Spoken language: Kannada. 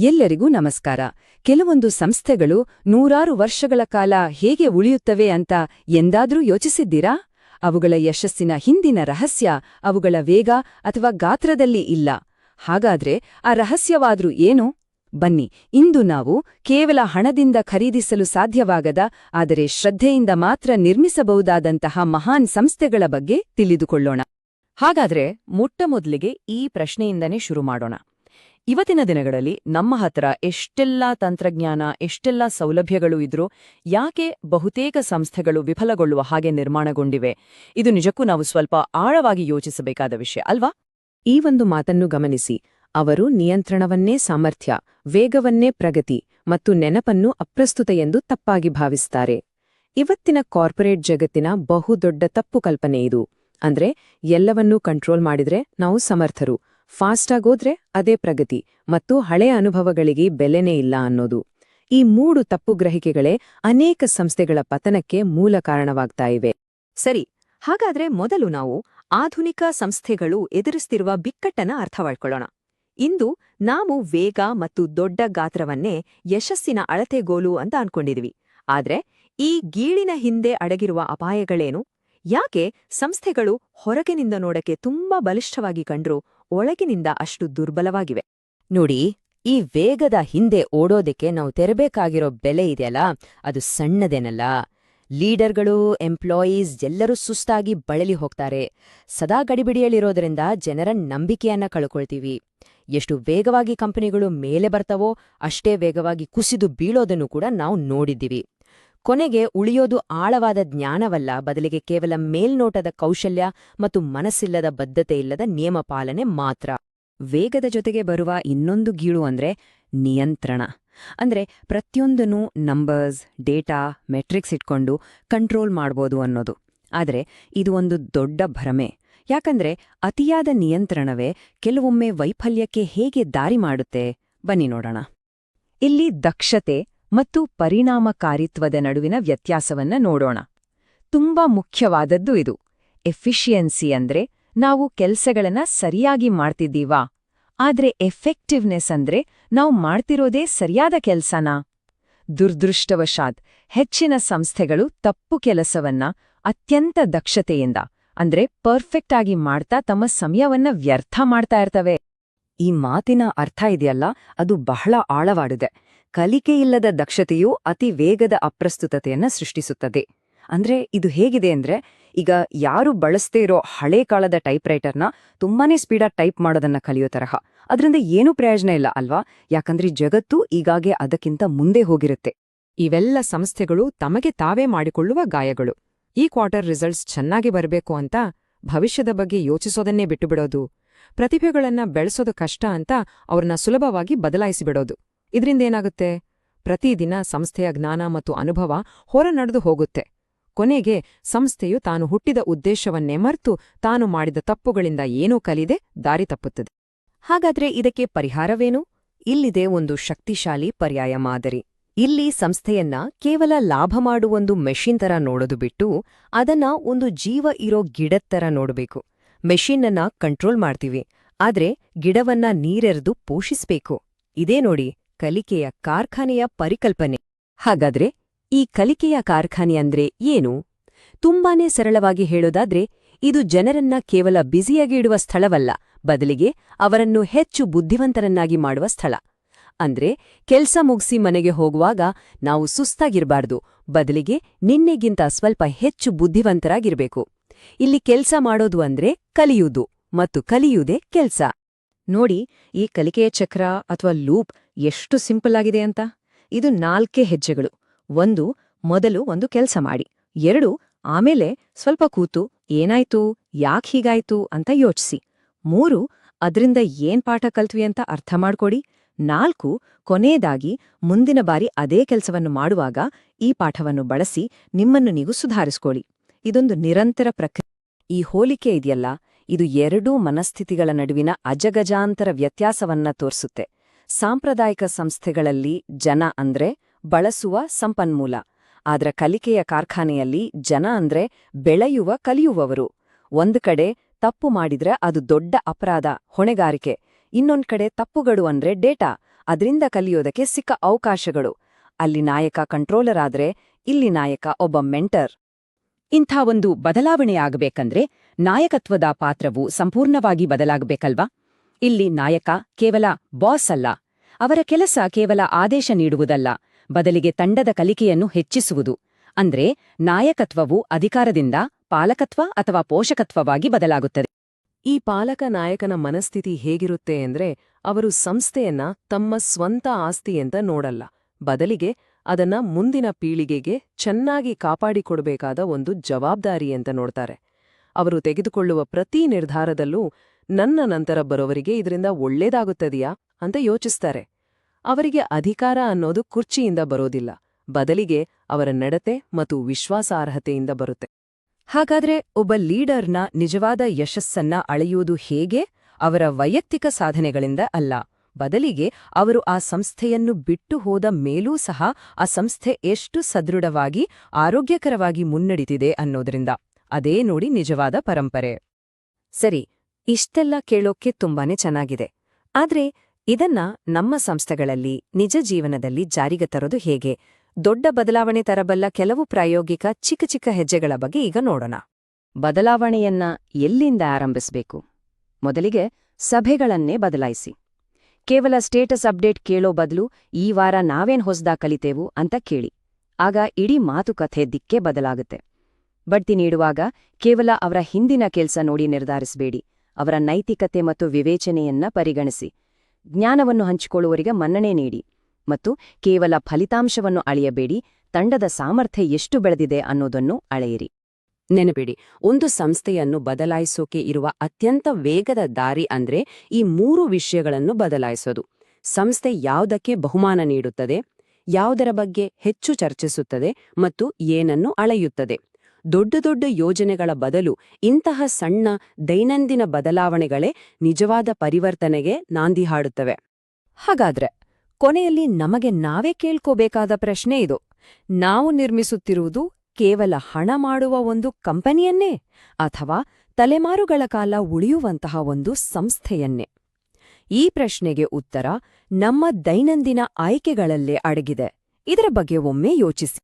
ಎಲ್ಲರಿಗೂ ನಮಸ್ಕಾರ. ಕೆಲವೊಂದು ಸಂಸ್ಥೆಗಳು ನೂರಾರು ವರ್ಷಗಳ ಕಾಲ ಹೇಗೆ ಉಳಿಯುತ್ತವೆ ಅಂತ ಎಂದಾದ್ರೂ ಯೋಚಿಸಿದ್ದೀರಾ? ಅವುಗಳ ಯಶಸ್ಸಿನ ಹಿಂದಿನ ರಹಸ್ಯ ಅವುಗಳ ವೇಗ ಅಥವಾ ಗಾತ್ರದಲ್ಲಿ ಇಲ್ಲ. ಹಾಗಾದ್ರೆ ಆ ರಹಸ್ಯವಾದ್ರೂ ಏನು? ಬನ್ನಿ, ಇಂದು ನಾವು ಕೇವಲ ಹಣದಿಂದ ಖರೀದಿಸಲು ಸಾಧ್ಯವಾಗದ ಆದರೆ ಶ್ರದ್ಧೆಯಿಂದ ಮಾತ್ರ ನಿರ್ಮಿಸಬಹುದಾದಂತಹ ಮಹಾನ್ ಸಂಸ್ಥೆಗಳ ಬಗ್ಗೆ ತಿಳಿದುಕೊಳ್ಳೋಣ. ಹಾಗಾದ್ರೆ ಮೊಟ್ಟಮೊದಲಿಗೆ ಈ ಪ್ರಶ್ನೆಯಿಂದನೇ ಶುರು ಮಾಡೋಣ. ಇವತ್ತಿನ ದಿನಗಳಲ್ಲಿ ನಮ್ಮ ಹತ್ರ ಎಷ್ಟೆಲ್ಲಾ ತಂತ್ರಜ್ಞಾನ, ಎಷ್ಟೆಲ್ಲಾ ಸೌಲಭ್ಯಗಳು ಇದ್ರೂ ಯಾಕೆ ಬಹುತೇಕ ಸಂಸ್ಥೆಗಳು ವಿಫಲಗೊಳ್ಳುವ ಹಾಗೆ ನಿರ್ಮಾಣಗೊಂಡಿವೆ? ಇದು ನಿಜಕ್ಕೂ ನಾವು ಸ್ವಲ್ಪ ಆಳವಾಗಿ ಯೋಚಿಸಬೇಕಾದ ವಿಷಯ ಅಲ್ವಾ? ಈ ಒಂದು ಮಾತನ್ನು ಗಮನಿಸಿ. ಅವರು ನಿಯಂತ್ರಣವನ್ನೇ ಸಾಮರ್ಥ್ಯ, ವೇಗವನ್ನೇ ಪ್ರಗತಿ ಮತ್ತು ನೆನಪನ್ನು ಅಪ್ರಸ್ತುತ ಎಂದು ತಪ್ಪಾಗಿ ಭಾವಿಸ್ತಾರೆ. ಇವತ್ತಿನ ಕಾರ್ಪೊರೇಟ್ ಜಗತ್ತಿನ ಬಹುದೊಡ್ಡ ತಪ್ಪು ಕಲ್ಪನೆ ಇದು. ಅಂದ್ರೆ ಎಲ್ಲವನ್ನೂ ಕಂಟ್ರೋಲ್ ಮಾಡಿದ್ರೆ ನಾವು ಸಮರ್ಥರು, ಫಾಸ್ಟಾಗೋದ್ರೆ ಅದೇ ಪ್ರಗತಿ ಮತ್ತು ಹಳೆಯ ಅನುಭವಗಳಿಗೆ ಬೆಲೆನೇ ಇಲ್ಲ ಅನ್ನೋದು. ಈ 3 ತಪ್ಪು ಗ್ರಹಿಕೆಗಳೇ ಅನೇಕ ಸಂಸ್ಥೆಗಳ ಪತನಕ್ಕೆ ಮೂಲ ಕಾರಣವಾಗ್ತಾ ಇವೆ. ಸರಿ, ಹಾಗಾದ್ರೆ ಮೊದಲು ನಾವು ಆಧುನಿಕ ಸಂಸ್ಥೆಗಳು ಎದುರಿಸ್ತಿರುವ ಬಿಕ್ಕಟ್ಟನ್ನ ಅರ್ಥಮಾಡ್ಕೊಳ್ಳೋಣ. ಇಂದು ನಾವು ವೇಗ ಮತ್ತು ದೊಡ್ಡ ಗಾತ್ರವನ್ನೇ ಯಶಸ್ಸಿನ ಅಳತೆಗೋಲು ಅಂತ ಅನ್ಕೊಂಡಿದ್ವಿ. ಆದ್ರೆ ಈ ಗೀಳಿನ ಹಿಂದೆ ಅಡಗಿರುವ ಅಪಾಯಗಳೇನು? ಯಾಕೆ ಸಂಸ್ಥೆಗಳು ಹೊರಗಿನಿಂದ ನೋಡಕ್ಕೆ ತುಂಬಾ ಬಲಿಷ್ಠವಾಗಿ ಕಂಡ್ರೂ ಒಳಗಿನಿಂದ ಅಷ್ಟು ದುರ್ಬಲವಾಗಿವೆ? ನೋಡಿ, ಈ ವೇಗದ ಹಿಂದೆ ಓಡೋದಕ್ಕೆ ನಾವು ತೆರಬೇಕಾಗಿರೋ ಬೆಲೆ ಇದೆಯಲ್ಲ, ಅದು ಸಣ್ಣದೇನಲ್ಲ. ಲೀಡರ್ಗಳು, ಎಂಪ್ಲಾಯೀಸ್ ಎಲ್ಲರೂ ಸುಸ್ತಾಗಿ ಬಳಲಿ ಹೋಗ್ತಾರೆ. ಸದಾ ಗಡಿಬಿಡಿಯಲ್ಲಿರೋದ್ರಿಂದ ಜನರ ನಂಬಿಕೆಯನ್ನ ಕಳ್ಕೊಳ್ತೀವಿ. ಎಷ್ಟು ವೇಗವಾಗಿ ಕಂಪನಿಗಳು ಮೇಲೆ ಬರ್ತವೋ ಅಷ್ಟೇ ವೇಗವಾಗಿ ಕುಸಿದು ಬೀಳೋದನ್ನು ಕೂಡ ನಾವು ನೋಡಿದ್ದೀವಿ. ಕೊನೆಗೆ ಉಳಿಯೋದು ಆಳವಾದ ಜ್ಞಾನವಲ್ಲ, ಬದಲಿಗೆ ಕೇವಲ ಮೇಲ್ನೋಟದ ಕೌಶಲ್ಯ ಮತ್ತು ಮನಸ್ಸಿಲ್ಲದ ಬದ್ಧತೆಯಿಲ್ಲದ ನಿಯಮ ಪಾಲನೆ ಮಾತ್ರ. ವೇಗದ ಜೊತೆಗೆ ಬರುವ ಇನ್ನೊಂದು ಗೀಳು ಅಂದ್ರೆ ನಿಯಂತ್ರಣ. ಅಂದ್ರೆ ಪ್ರತಿಯೊಂದನ್ನೂ ನಂಬರ್ಸ್, ಡೇಟಾ, ಮೆಟ್ರಿಕ್ಸ್ ಇಟ್ಕೊಂಡು ಕಂಟ್ರೋಲ್ ಮಾಡ್ಬೋದು ಅನ್ನೋದು. ಆದ್ರೆ ಇದು ಒಂದು ದೊಡ್ಡ ಭ್ರಮೆ. ಯಾಕಂದ್ರೆ ಅತಿಯಾದ ನಿಯಂತ್ರಣವೇ ಕೆಲವೊಮ್ಮೆ ವೈಫಲ್ಯಕ್ಕೆ ಹೇಗೆ ದಾರಿ ಮಾಡುತ್ತೆ. ಬನ್ನಿ ನೋಡೋಣ. ಇಲ್ಲಿ ದಕ್ಷತೆ ಮತ್ತು ಪರಿಣಾಮಕಾರಿತ್ವದ ನಡುವಿನ ವ್ಯತ್ಯಾಸವನ್ನ ನೋಡೋಣ. ತುಂಬಾ ಮುಖ್ಯವಾದದ್ದು ಇದು. ಎಫಿಷಿಯನ್ಸಿ ಅಂದ್ರೆ ನಾವು ಕೆಲ್ಸಗಳನ್ನ ಸರಿಯಾಗಿ ಮಾಡ್ತಿದ್ದೀವಾ? ಆದ್ರೆ ಎಫೆಕ್ಟಿವ್ನೆಸ್ ಅಂದ್ರೆ ನಾವು ಮಾಡ್ತಿರೋದೇ ಸರಿಯಾದ ಕೆಲ್ಸನಾ? ದುರ್ದೃಷ್ಟವಶಾತ್ ಹೆಚ್ಚಿನ ಸಂಸ್ಥೆಗಳು ತಪ್ಪು ಕೆಲಸವನ್ನ ಅತ್ಯಂತ ದಕ್ಷತೆಯಿಂದ ಅಂದ್ರೆ ಪರ್ಫೆಕ್ಟ್ ಆಗಿ ಮಾಡ್ತಾ ತಮ್ಮ ಸಮಯವನ್ನ ವ್ಯರ್ಥ ಮಾಡ್ತಾ ಇರ್ತವೆ. ಈ ಮಾತಿನ ಅರ್ಥ ಇದೆಯಲ್ಲ, ಅದು ಬಹಳ ಆಳವಾಡಿದೆ. ಕಲಿಕೆಯಿಲ್ಲದ ದಕ್ಷತೆಯು ಅತಿ ವೇಗದ ಅಪ್ರಸ್ತುತತೆಯನ್ನ ಸೃಷ್ಟಿಸುತ್ತದೆ. ಅಂದ್ರೆ ಇದು ಹೇಗಿದೆ ಅಂದ್ರೆ, ಈಗ ಯಾರು ಬಳಸದೇ ಇರೋ ಹಳೇ ಕಾಲದ ಟೈಪ್ರೈಟರ್ನ ತುಂಬಾನೇ ಸ್ಪೀಡಾಗಿ ಟೈಪ್ ಮಾಡೋದನ್ನ ಕಲಿಯೋ ತರಹ. ಅದರಿಂದ ಏನೂ ಪ್ರಯೋಜನ ಇಲ್ಲ ಅಲ್ವಾ? ಯಾಕಂದ್ರೆ ಜಗತ್ತು ಈಗಾಗೆ ಅದಕ್ಕಿಂತ ಮುಂದೆ ಹೋಗಿರುತ್ತೆ. ಇವೆಲ್ಲ ಸಂಸ್ಥೆಗಳು ತಮಗೆ ತಾವೇ ಮಾಡಿಕೊಳ್ಳುವ ಗಾಯಗಳು. ಈ ಕ್ವಾರ್ಟರ್ ರಿಸಲ್ಟ್ಸ್ ಚೆನ್ನಾಗಿ ಬರಬೇಕು ಅಂತ ಭವಿಷ್ಯದ ಬಗ್ಗೆ ಯೋಚಿಸೋದನ್ನೇ ಬಿಟ್ಟುಬಿಡೋದು, ಪ್ರತಿಭೆಗಳನ್ನ ಬೆಳೆಸೋದು ಕಷ್ಟ ಅಂತ ಅವ್ರನ್ನ ಸುಲಭವಾಗಿ ಬದಲಾಯಿಸಿಬಿಡೋದು. ಇದರಿಂದೇನಾಗುತ್ತೆ? ಪ್ರತಿದಿನ ಸಂಸ್ಥೆಯ ಜ್ಞಾನ ಮತ್ತು ಅನುಭವ ಹೊರ ನಡೆದು ಹೋಗುತ್ತೆ. ಕೊನೆಗೆ ಸಂಸ್ಥೆಯು ತಾನು ಹುಟ್ಟಿದ ಉದ್ದೇಶವನ್ನೇ ಮರೆತು ತಾನು ಮಾಡಿದ ತಪ್ಪುಗಳಿಂದ ಏನೂ ಕಲಿದೆ ದಾರಿ ತಪ್ಪುತ್ತದೆ. ಹಾಗಾದ್ರೆ ಇದಕ್ಕೆ ಪರಿಹಾರವೇನು? ಇಲ್ಲಿದೆ ಒಂದು ಶಕ್ತಿಶಾಲಿ ಪರ್ಯಾಯ ಮಾದರಿ. ಇಲ್ಲಿ ಸಂಸ್ಥೆಯನ್ನ ಕೇವಲ ಲಾಭ ಮಾಡುವೊಂದು ಮೆಷಿನ್ ತರ ನೋಡೋದು ಬಿಟ್ಟು ಅದನ್ನ ಒಂದು ಜೀವ ಇರೋ ಗಿಡದ ತರ ನೋಡಬೇಕು. ಮೆಷಿನ್ನನ್ನ ಕಂಟ್ರೋಲ್ ಮಾಡ್ತೀವಿ, ಆದ್ರೆ ಗಿಡವನ್ನ ನೀರೆರೆದು ಪೋಷಿಸ್ಬೇಕು. ಇದೇ ನೋಡಿ ಕಲಿಕೆಯ ಕಾರ್ಖಾನೆಯ ಪರಿಕಲ್ಪನೆ. ಹಾಗಾದ್ರೆ ಈ ಕಲಿಕೆಯ ಕಾರ್ಖಾನೆ ಅಂದ್ರೆ ಏನು? ತುಂಬಾನೇ ಸರಳವಾಗಿ ಹೇಳೋದಾದ್ರೆ, ಇದು ಜನರನ್ನ ಕೇವಲ ಬ್ಯುಸಿಯಾಗಿ ಇಡುವ ಸ್ಥಳವಲ್ಲ, ಬದಲಿಗೆ ಅವರನ್ನು ಹೆಚ್ಚು ಬುದ್ಧಿವಂತರನ್ನಾಗಿ ಮಾಡುವ ಸ್ಥಳ. ಅಂದ್ರೆ ಕೆಲ್ಸ ಮುಗಿಸಿ ಮನೆಗೆ ಹೋಗುವಾಗ ನಾವು ಸುಸ್ತಾಗಿರ್ಬಾರ್ದು, ಬದಲಿಗೆ ನಿನ್ನೆಗಿಂತ ಸ್ವಲ್ಪ ಹೆಚ್ಚು ಬುದ್ಧಿವಂತರಾಗಿರ್ಬೇಕು. ಇಲ್ಲಿ ಕೆಲ್ಸ ಮಾಡೋದು ಅಂದ್ರೆ ಕಲಿಯುವುದು, ಮತ್ತು ಕಲಿಯುವುದೇ ಕೆಲ್ಸ. ನೋಡಿ, ಈ ಕಲಿಕೆಯ ಚಕ್ರ ಅಥವಾ ಲೂಪ್ ಎಷ್ಟು ಸಿಂಪಲ್ ಆಗಿದೆ ಅಂತ. ಇದು 4 ಹೆಜ್ಜೆಗಳು. 1, ಮೊದಲು ಒಂದು ಕೆಲ್ಸ ಮಾಡಿ. 2, ಆಮೇಲೆ ಸ್ವಲ್ಪ ಕೂತು ಏನಾಯ್ತು, ಯಾಕ್ ಹೀಗಾಯ್ತು ಅಂತ ಯೋಚಿಸಿ. 3, ಅದ್ರಿಂದ ಏನ್ ಪಾಠ ಕಲ್ತ್ವಿ ಅಂತ ಅರ್ಥ ಮಾಡ್ಕೊಡಿ. 4, ಕೊನೆಯದಾಗಿ ಮುಂದಿನ ಬಾರಿ ಅದೇ ಕೆಲಸವನ್ನು ಮಾಡುವಾಗ ಈ ಪಾಠವನ್ನು ಬಳಸಿ ನಿಮ್ಮನ್ನು ನೀವು ಸುಧಾರಿಸ್ಕೊಳ್ಳಿ. ಇದೊಂದು ನಿರಂತರ ಪ್ರಕ್ರಿಯೆ. ಈ ಹೋಲಿಕೆ ಇದೆಯಲ್ಲ, ಇದು ಎರಡೂ ಮನಸ್ಥಿತಿಗಳ ನಡುವಿನ ಅಜಗಜಾಂತರ ವ್ಯತ್ಯಾಸವನ್ನ ತೋರಿಸುತ್ತೆ. ಸಾಂಪ್ರದಾಯಿಕ ಸಂಸ್ಥೆಗಳಲ್ಲಿ ಜನ ಅಂದ್ರೆ ಬಳಸುವ ಸಂಪನ್ಮೂಲ, ಆದ್ರ ಕಲಿಕೆಯ ಕಾರ್ಖಾನೆಯಲ್ಲಿ ಜನ ಅಂದ್ರೆ ಬೆಳೆಯುವ ಕಲಿಯುವವರು. ಒಂದು ಕಡೆ ತಪ್ಪು ಮಾಡಿದ್ರೆ ಅದು ದೊಡ್ಡ ಅಪರಾಧ, ಹೊಣೆಗಾರಿಕೆ. ಇನ್ನೊಂದ್ ಕಡೆ ತಪ್ಪುಗಳು ಅಂದ್ರೆ ಡೇಟಾ, ಅದರಿಂದ ಕಲಿಯೋದಕ್ಕೆ ಸಿಕ್ಕ ಅವಕಾಶಗಳು. ಅಲ್ಲಿ ನಾಯಕ ಕಂಟ್ರೋಲರ್ ಆದ್ರೆ ಇಲ್ಲಿ ನಾಯಕ ಒಬ್ಬ ಮೆಂಟರ್. ಇಂಥ ಒಂದು ಬದಲಾವಣೆಯಾಗಬೇಕಂದ್ರೆ ನಾಯಕತ್ವದ ಪಾತ್ರವು ಸಂಪೂರ್ಣವಾಗಿ ಬದಲಾಗಬೇಕಲ್ವಾ? ಇಲ್ಲಿ ನಾಯಕ ಕೇವಲ ಬಾಸ್ ಅಲ್ಲ. ಅವರ ಕೆಲಸ ಕೇವಲ ಆದೇಶ ನೀಡುವುದಲ್ಲ, ಬದಲಿಗೆ ತಂಡದ ಕಲಿಕೆಯನ್ನು ಹೆಚ್ಚಿಸುವುದು. ಅಂದ್ರೆ ನಾಯಕತ್ವವು ಅಧಿಕಾರದಿಂದ ಪಾಲಕತ್ವ ಅಥವಾ ಪೋಷಕತ್ವವಾಗಿ ಬದಲಾಗುತ್ತದೆ. ಈ ಪಾಲಕ ನಾಯಕನ ಮನಸ್ಥಿತಿ ಹೇಗಿರುತ್ತೆ ಅಂದ್ರೆ, ಅವರು ಸಂಸ್ಥೆಯನ್ನ ತಮ್ಮ ಸ್ವಂತ ಆಸ್ತಿ ಅಂತ ನೋಡಲ್ಲ, ಬದಲಿಗೆ ಅದನ್ನ ಮುಂದಿನ ಪೀಳಿಗೆಗೆ ಚೆನ್ನಾಗಿ ಕಾಪಾಡಿಕೊಡ್ಬೇಕಾದ ಒಂದು ಜವಾಬ್ದಾರಿ ಅಂತ ನೋಡ್ತಾರೆ. ಅವರು ತೆಗೆದುಕೊಳ್ಳುವ ಪ್ರತಿ ನಿರ್ಧಾರದಲ್ಲೂ ನನ್ನ ನಂತರ ಬರೋವರಿಗೆ ಇದರಿಂದ ಒಳ್ಳೇದಾಗುತ್ತದೆಯಾ ಅಂತ ಯೋಚಿಸ್ತಾರೆ. ಅವರಿಗೆ ಅಧಿಕಾರ ಅನ್ನೋದು ಕುರ್ಚಿಯಿಂದ ಬರೋದಿಲ್ಲ, ಬದಲಿಗೆ ಅವರ ನಡತೆ ಮತ್ತು ವಿಶ್ವಾಸಾರ್ಹತೆಯಿಂದ ಬರುತ್ತೆ. ಹಾಗಾದ್ರೆ ಒಬ್ಬ ಲೀಡರ್ನ ನಿಜವಾದ ಯಶಸ್ಸನ್ನ ಅಳೆಯುವುದು ಹೇಗೆ? ಅವರ ವೈಯಕ್ತಿಕ ಸಾಧನೆಗಳಿಂದ ಅಲ್ಲ, ಬದಲಿಗೆ ಅವರು ಆ ಸಂಸ್ಥೆಯನ್ನು ಬಿಟ್ಟು ಹೋದ ಮೇಲೂ ಸಹ ಆ ಸಂಸ್ಥೆ ಎಷ್ಟು ಸದೃಢವಾಗಿ ಆರೋಗ್ಯಕರವಾಗಿ ಮುನ್ನಡಿತಿದೆ ಅನ್ನೋದ್ರಿಂದ. ಅದೇ ನೋಡಿ ನಿಜವಾದ ಪರಂಪರೆ. ಸರಿ, ಇಷ್ಟೆಲ್ಲ ಕೇಳೋಕ್ಕೆ ತುಂಬಾನೇ ಚೆನ್ನಾಗಿದೆ. ಆದ್ರೆ ಇದನ್ನ ನಮ್ಮ ಸಂಸ್ಥೆಗಳಲ್ಲಿ ನಿಜ ಜೀವನದಲ್ಲಿ ಜಾರಿಗೆ ತರೋದು ಹೇಗೆ? ದೊಡ್ಡ ಬದಲಾವಣೆ ತರಬಲ್ಲ ಕೆಲವು ಪ್ರಾಯೋಗಿಕ ಚಿಕ್ಕ ಚಿಕ್ಕ ಹೆಜ್ಜೆಗಳ ಬಗ್ಗೆ ಈಗ ನೋಡೋಣ. ಬದಲಾವಣೆಯನ್ನ ಎಲ್ಲಿಂದ ಆರಂಭಿಸಬೇಕು? ಮೊದಲಿಗೆ ಸಭೆಗಳನ್ನೇ ಬದಲಾಯಿಸಿ. ಕೇವಲ ಸ್ಟೇಟಸ್ ಅಪ್ಡೇಟ್ ಕೇಳೋ ಬದಲು ಈ ವಾರ ನಾವೇನ್ ಹೊಸ್ದಾಗ್ ಕಲಿತೇವು ಅಂತ ಕೇಳಿ. ಆಗ ಇಡೀ ಮಾತುಕತೆ ದಿಕ್ಕೇ ಬದಲಾಗುತ್ತೆ. ಬಡ್ತಿ ನೀಡುವಾಗ ಕೇವಲ ಅವರ ಹಿಂದಿನ ಕೆಲ್ಸ ನೋಡಿ ನಿರ್ಧರಿಸಬೇಡಿ, ಅವರ ನೈತಿಕತೆ ಮತ್ತು ವಿವೇಚನೆಯನ್ನ ಪರಿಗಣಿಸಿ. ಜ್ಞಾನವನ್ನು ಹಂಚಿಕೊಳ್ಳುವವರಿಗೆ ಮನ್ನಣೆ ನೀಡಿ. ಮತ್ತು ಕೇವಲ ಫಲಿತಾಂಶವನ್ನು ಅಳೆಯಬೇಡಿ, ತಂಡದ ಸಾಮರ್ಥ್ಯ ಎಷ್ಟು ಬೆಳೆದಿದೆ ಅನ್ನೋದನ್ನು ಅಳೆಯಿರಿ. ನೆನಪಿಡಿ, ಒಂದು ಸಂಸ್ಥೆಯನ್ನು ಬದಲಾಯಿಸೋಕೆ ಇರುವ ಅತ್ಯಂತ ವೇಗದ ದಾರಿ ಅಂದ್ರೆ ಈ 3 ವಿಷಯಗಳನ್ನು ಬದಲಾಯಿಸೋದು. ಸಂಸ್ಥೆ ಯಾವುದಕ್ಕೆ ಬಹುಮಾನ ನೀಡುತ್ತದೆ, ಯಾವುದರ ಬಗ್ಗೆ ಹೆಚ್ಚು ಚರ್ಚಿಸುತ್ತದೆ ಮತ್ತು ಏನನ್ನು ಅಳೆಯುತ್ತದೆ. ದೊಡ್ಡ ದೊಡ್ಡ ಯೋಜನೆಗಳ ಬದಲು ಇಂತಹ ಸಣ್ಣ ದೈನಂದಿನ ಬದಲಾವಣೆಗಳೇ ನಿಜವಾದ ಪರಿವರ್ತನೆಗೆ ನಾಂದಿ ಹಾಡುತ್ತವೆ. ಹಾಗಾದ್ರೆ ಕೊನೆಯಲ್ಲಿ ನಮಗೆ ನಾವೇ ಕೇಳ್ಕೋಬೇಕಾದ ಪ್ರಶ್ನೆ ಇದು: ನಾವು ನಿರ್ಮಿಸುತ್ತಿರುವುದು ಕೇವಲ ಹಣ ಮಾಡುವ ಒಂದು ಕಂಪನಿಯನ್ನೇ, ಅಥವಾ ತಲೆಮಾರುಗಳ ಕಾಲ ಉಳಿಯುವಂತಹ ಒಂದು ಸಂಸ್ಥೆಯನ್ನೇ? ಈ ಪ್ರಶ್ನೆಗೆ ಉತ್ತರ ನಮ್ಮ ದೈನಂದಿನ ಆಯ್ಕೆಗಳಲ್ಲೇ ಅಡಗಿದೆ. ಇದರ ಬಗ್ಗೆ ಒಮ್ಮೆ ಯೋಚಿಸಿ.